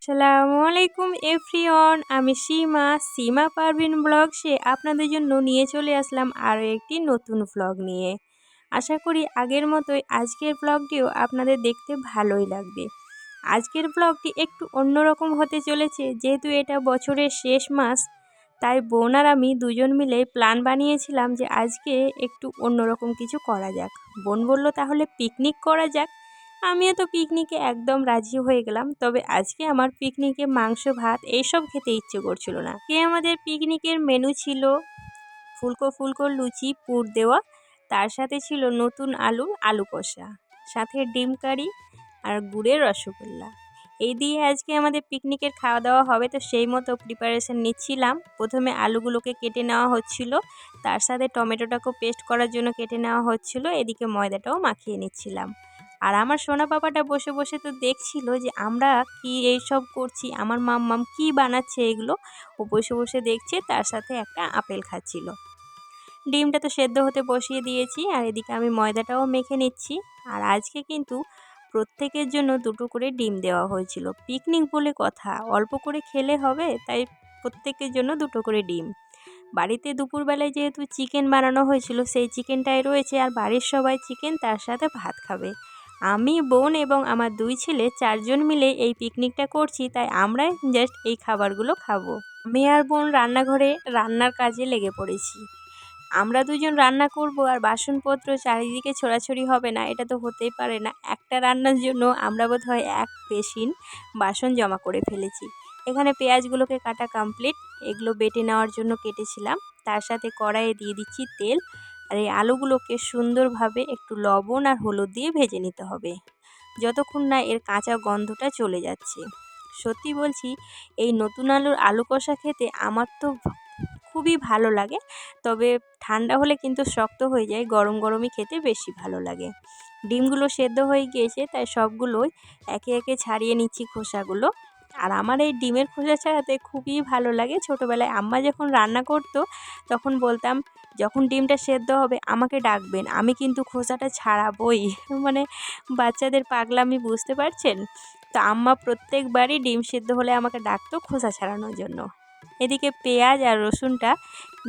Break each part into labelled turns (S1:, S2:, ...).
S1: আসসালামু আলাইকুম এভরিওয়ান, আমি সীমা পারভিন ব্লগসে আপনাদের জন্য নিয়ে চলে আসলাম আরও একটি নতুন ব্লগ নিয়ে। আশা করি আগের মতোই আজকের ব্লগটিও আপনাদের দেখতে ভালোই লাগবে। আজকের ব্লগটি একটু অন্যরকম হতে চলেছে, যেহেতু এটা বছরের শেষ মাস, তাই বোন আর আমি দুজন মিলে প্ল্যান বানিয়েছিলাম যে আজকে একটু অন্যরকম কিছু করা যাক। বোন বলল তাহলে পিকনিক করা যাক। আমিও তো পিকনিকে একদম রাজি হয়ে গেলাম। তবে আজকে আমার পিকনিকে মাংস ভাত এইসব খেতে ইচ্ছে করছিল না। আমাদের পিকনিকের মেনু ছিল ফুলকো ফুলকো লুচি পুর দেওয়া, তার সাথে ছিল নতুন আলু কষা, সাথে ডিম কারি আর গুড়ের রসগোল্লা। এই দিয়ে আজকে আমাদের পিকনিকের খাওয়া দাওয়া হবে। তো সেই মতো প্রিপারেশন নিচ্ছিলাম। প্রথমে আলুগুলোকে কেটে নেওয়া হচ্ছিল, তার সাথে টমেটোটাকেও পেস্ট করার জন্য কেটে নেওয়া হচ্ছিল, এদিকে ময়দাটাও মাখিয়ে নিচ্ছিলাম। আর আমার সোনা পাপাটা বসে বসে তো দেখছিল যে আমরা কি এইসব করছি, আমার মাম্মাম কি বানাচ্ছে এগুলো। ও বসে বসে দেখছে, তার সাথে একটা আপেল খাচ্ছিল। ডিমটা তো সেদ্ধ হতে বসিয়ে দিয়েছি, আর এদিকে আমি ময়দাটাও মেখে নিচ্ছি। আর আজকে কিন্তু প্রত্যেকের জন্য দুটো করে ডিম দেওয়া হয়েছিল। পিকনিক বলে কথা, অল্প করে খেলে হবে, তাই প্রত্যেকের জন্য দুটো করে ডিম। বাড়িতে দুপুরবেলায় যেহেতু চিকেন বানানো হয়েছিল, সেই চিকেনটাই রয়েছে, আর বাড়ির সবাই চিকেন তার সাথে ভাত খাবে। আমি, বোন এবং আমার দুই ছেলে চারজন মিলে এই পিকনিকটা করছি, তাই আমরাই জাস্ট এই খাবারগুলো খাবো। আমি আর বোন রান্নাঘরে রান্নার কাজে লেগে পড়েছি। আমরা দুজন রান্না করব আর বাসনপত্র চারিদিকে ছোড়াছড়ি হবে না, এটা তো হতেই পারে না। একটা রান্নার জন্য আমরা বোধহয় এক বেসিন বাসন জমা করে ফেলেছি। এখানে পেঁয়াজগুলোকে কাটা কমপ্লিট, এগুলো বেটে নেওয়ার জন্য কেটেছিলাম। তার সাথে কড়াইয়ে দিয়ে দিচ্ছি তেল, আর এই আলুগুলোকে সুন্দরভাবে একটু লবণ আর হলুদ দিয়ে ভেজে নিতে হবে, যতক্ষণ না এর কাঁচা গন্ধটা চলে যাচ্ছে। সত্যি বলছি, এই নতুন আলু কষা খেতে আমার তো খুবই ভালো লাগে। তবে ঠান্ডা হলে কিন্তু শক্ত হয়ে যায়, গরম গরমই খেতে বেশি ভালো লাগে। ডিমগুলো সেদ্ধ হয়ে গিয়েছে, তাই সবগুলোই একে একে ছাড়িয়ে নিচ্ছি খোসাগুলো। আর আমার এই ডিমের খোসা ছাড়াতে খুবই ভালো লাগে। ছোটোবেলায় আম্মা যখন রান্না করতো, তখন বলতাম যখন ডিমটা সেদ্ধ হবে আমাকে ডাকবেন, আমি কিন্তু খোসাটা ছাড়াবই। মানে বাচ্চাদের পাগলামি বুঝতে পারছেন। তো আম্মা প্রত্যেকবারই ডিম সেদ্ধ হলে আমাকে ডাকতো খোসা ছাড়ানোর জন্য। এদিকে পেঁয়াজ আর রসুনটা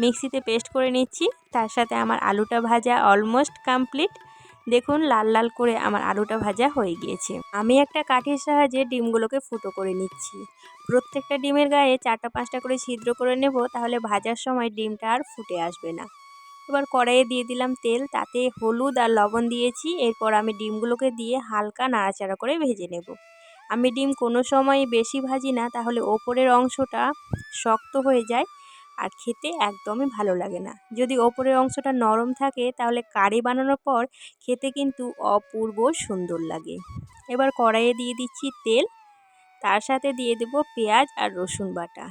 S1: মিক্সিতে পেস্ট করে নিচ্ছি, তার সাথে আমার আলুটা ভাজা অলমোস্ট কমপ্লিট। দেখুন লাল লাল করে আমার আলুটা ভাজা হয়ে গিয়েছে। আমি একটা কাঠির সাহায্যে ডিমগুলোকে ফুটো করে নিচ্ছি। প্রত্যেকটা ডিমের গায়ে 4টা-5টা করে ছিদ্র করে নেব, তাহলে ভাজার সময় ডিমটা আর ফুটে আসবে না। এবার কড়াইয়ে দিয়ে দিলাম তেল, তাতে হলুদ আর লবণ দিয়েছি। এরপর আমি ডিমগুলোকে দিয়ে হালকা নাড়াচাড়া করে ভেজে নেব। আমি ডিম কোনো সময় বেশি ভাজি না, তাহলে ওপরের অংশটা শক্ত হয়ে যায় আর খেতে একদমই ভালো লাগে না। যদি ওপরের অংশটা নরম থাকে, তাহলে কারি বানানোর পর খেতে কিন্তু অপূর্ব সুন্দর লাগে। এবার কড়াইয়ে দিয়ে দিচ্ছি তেল, তার সাথে দিয়ে দেব পেঁয়াজ আর রসুন বাটা।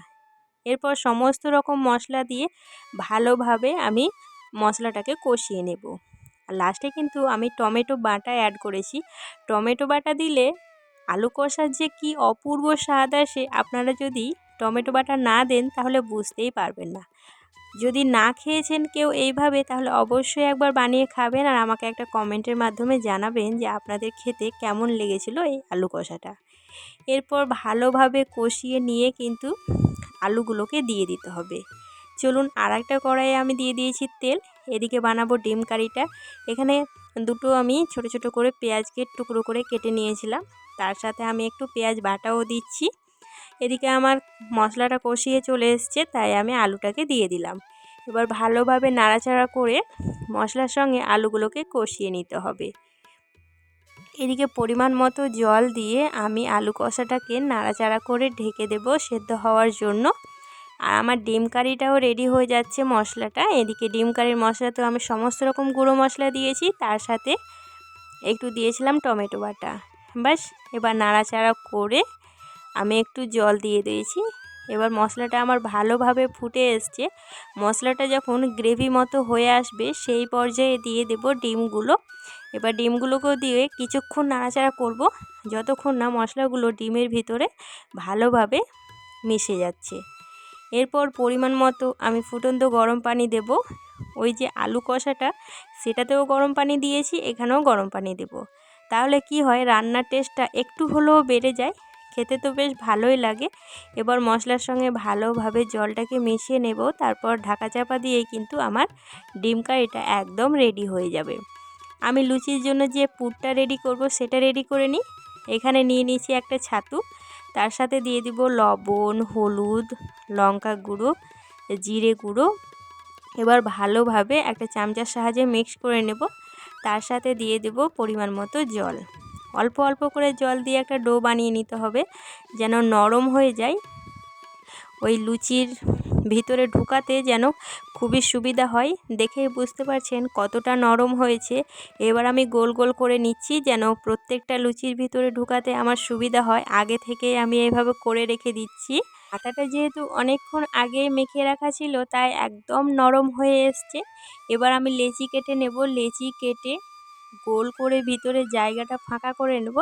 S1: এরপর সমস্ত রকম মশলা দিয়ে ভালোভাবে আমি মশলাটাকে কষিয়ে নেব। আর লাস্টে কিন্তু আমি টমেটো বাটা অ্যাড করেছি। টমেটো বাটা দিলে আলু কষার যে কি অপূর্ব স্বাদ আসে, আপনারা যদি টমেটো বাটা না দেন তাহলে বুঝতেই পারবেন না। যদি না খেয়েছেন কেউ এইভাবে, তাহলে অবশ্যই একবার বানিয়ে খাবেন, আর আমাকে একটা কমেন্টের মাধ্যমে জানাবেন যে আপনাদের খেতে কেমন লেগেছিল এই আলু কষাটা। এরপর ভালোভাবে কষিয়ে নিয়ে কিন্তু আলুগুলোকে দিয়ে দিতে হবে। চলুন আর একটা কড়াইয়ে আমি দিয়ে দিয়েছি তেল, এদিকে বানাবো ডিম কারিটা। এখানে দুটো আমি ছোট ছোট করে পেঁয়াজকে টুকরো করে কেটে নিয়েছিলাম, তার সাথে আমি একটু পেঁয়াজ বাটাও দিচ্ছি। এদিকে আমার মশলাটা কষিয়ে চলে এসছে, তাই আমি আলুটাকে দিয়ে দিলাম। এবার ভালোভাবে নাড়াচাড়া করে মশলার সঙ্গে আলুগুলোকে কষিয়ে নিতে হবে। এদিকে পরিমাণ মতো জল দিয়ে আমি আলু কষাটাকে নাড়াচাড়া করে ঢেকে দেব সেদ্ধ হওয়ার জন্য। আর আমার ডিম কারিটাও রেডি হয়ে যাচ্ছে মশলাটা। এদিকে ডিম কারির মশলাতেও আমি সমস্ত রকম গুঁড়ো মশলা দিয়েছি, তার সাথে একটু দিয়েছিলাম টমেটো বাটা। ব্যাস, এবার নাড়াচাড়া করে আমি একটু জল দিয়ে দিয়েছি। এবার মশলাটা আমার ভালোভাবে ফুটে এসছে। মশলাটা যখন গ্রেভি মতো হয়ে আসবে, সেই পর্যায়ে দিয়ে দেব ডিমগুলো। এবার ডিমগুলোকেও দিয়ে কিছুক্ষণ নাড়াচাড়া করব, যতক্ষণ না মশলাগুলো ডিমের ভিতরে ভালোভাবে মিশে যাচ্ছে। এরপর পরিমাণ মতো আমি ফুটন্ত গরম পানি দেব। ওই যে আলু কষাটা, সেটাতেও গরম পানি দিয়েছি, এখানেও গরম পানি দেব। তাহলে কি হয়, রান্নার টেস্টটা একটু হলেও বেড়ে যায়, খেতে তো বেশ ভালোই লাগে। এবার মশলার সঙ্গে ভালোভাবে জলটাকে মিশিয়ে নেব, তারপর ঢাকা চাপা দিয়েই কিন্তু আমার ডিম কারিটা একদম রেডি হয়ে যাবে। আমি লুচির জন্য যে পুরটা রেডি করব সেটা রেডি করে নিই। এখানে নিয়ে নিয়েছি একটা ছাতু, তার সাথে দিয়ে দিব লবণ, হলুদ, লঙ্কা গুঁড়ো, জিরে গুঁড়ো। এবার ভালোভাবে একটা চামচার সাহায্যে মিক্স করে নেব। তার সাথে দিয়ে দেব পরিমাণ মতো জল। অল্প অল্প করে জল দিয়ে একটা ডো বানিয়ে নিতে হবে, যেন নরম হয়ে যায়। ওই লুচির ভিতরে ঢুকাতে যেন খুবই সুবিধা হয়। দেখেই বুঝতে পারছেন কতটা নরম হয়েছে। এবার আমি গোল গোল করে নিচ্ছি, যেন প্রত্যেকটা লুচির ভিতরে ঢুকাতে আমার সুবিধা হয়। আগে থেকে আমি এইভাবে করে রেখে দিচ্ছি। আটাটা যেহেতু অনেকক্ষণ আগে মেখে রাখা ছিল, তাই একদম নরম হয়ে এসছে। এবার আমি লেচি কেটে নেব। লেচি কেটে গোল করে ভিতরে জায়গাটা ফাঁকা করে নেব।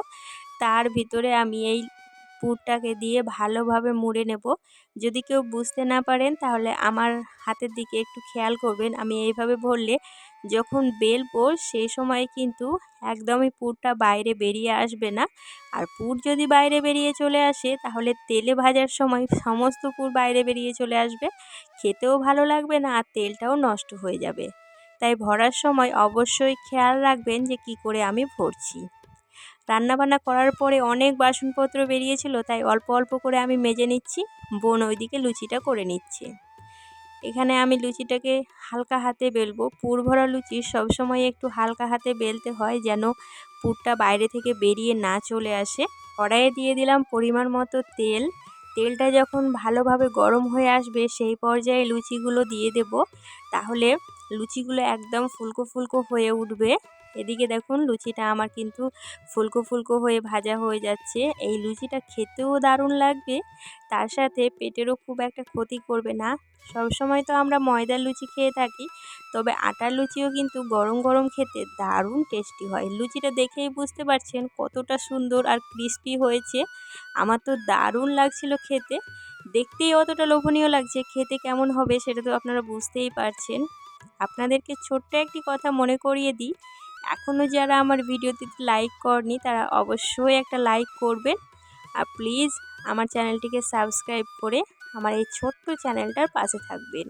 S1: তার ভিতরে আমি এই পুরটাকে দিয়ে ভালোভাবে মুড়ে নেব। যদি কেউ বুঝতে না পারেন তাহলে আমার হাতের দিকে একটু খেয়াল করবেন। আমি এইভাবে ভরলে যখন বেলবো সেই সময় কিন্তু একদমই পুরটা বাইরে বেরিয়ে আসবে না। আর পুর যদি বাইরে বেরিয়ে চলে আসে তাহলে তেলে ভাজার সময় সমস্ত পুর বাইরে বেরিয়ে চলে আসবে, খেতেও ভালো লাগবে না আর তেলটাও নষ্ট হয়ে যাবে। তাই ভরার সময় অবশ্যই খেয়াল রাখবেন যে কি করে আমি ভরছি। রান্নাবান্না করার পরে অনেক বাসনপত্র বেরিয়েছিল, তাই অল্প অল্প করে আমি মেজে নিচ্ছি। বোন ওইদিকে লুচিটা করে নিচ্ছে। এখানে আমি লুচিটাকে হালকা হাতে বেলবো। পুর ভরা লুচি সবসময় একটু হালকা হাতে বেলতে হয়, যেন পুরটা বাইরে থেকে বেরিয়ে না চলে আসে। কড়াইয়ে দিয়ে দিলাম পরিমাণ মতো তেল। তেলটা যখন ভালোভাবে গরম হয়ে আসবে সেই পর্যায়ে লুচিগুলো দিয়ে দেব, তাহলে লুচিগুলো একদম ফুলকো ফুলকো হয়ে উঠবে। এদিকে দেখুন লুচিটা আমার কিন্তু ফুলকো ফুলকো হয়ে ভাজা হয়ে যাচ্ছে। এই লুচিটা খেতেও দারুণ লাগবে, তার সাথে পেটেরও খুব একটা ক্ষতি করবে না। সবসময় তো আমরা ময়দার লুচি খেয়ে থাকি, তবে আটার লুচিও কিন্তু গরম গরম খেতে দারুণ টেস্টি হয়। লুচিটা দেখেই বুঝতে পারছেন কতটা সুন্দর আর ক্রিস্পি হয়েছে। আমার তো দারুণ লাগছিল খেতে। দেখতেই অতটা লোভনীয় লাগছে, খেতে কেমন হবে সেটা তো আপনারা বুঝতেই পারছেন। আপনাদেরকে ছোট্ট একটি কথা মনে করিয়ে দিই, এখনও যারা আমার ভিডিওতে লাইক করেনি তারা অবশ্যই একটা লাইক করবেন। আর প্লিজ আমার চ্যানেলটিকে সাবস্ক্রাইব করে আমার এই ছোট্ট চ্যানেলটার পাশে থাকবেন।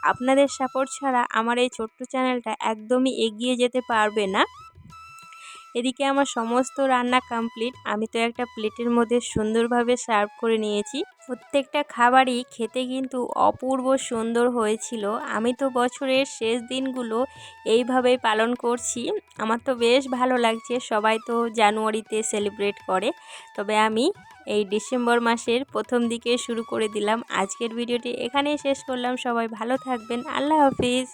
S1: আপনাদের সাপোর্ট ছাড়া আমার এই ছোট্ট চ্যানেলটা একদমই এগিয়ে যেতে পারবে না। এদিকে আমার সমস্ত রান্না কমপ্লিট। আমি তো একটা প্লেটের মধ্যে সুন্দরভাবে সার্ভ করে নিয়েছি। প্রত্যেকটা খাবারই খেতে কিন্তু অপূর্ব সুন্দর হয়েছিল। আমি তো বছরের শেষ দিনগুলো এইভাবেই পালন করছি। আমার তো বেশ ভালো লাগছে। সবাই তো জানুয়ারিতে সেলিব্রেট করে, তবে আমি এই ডিসেম্বর মাসের প্রথম দিকে শুরু করে দিলাম। আজকের ভিডিওটি এখানেই শেষ করলাম। সবাই ভালো থাকবেন। আল্লাহ হাফিজ।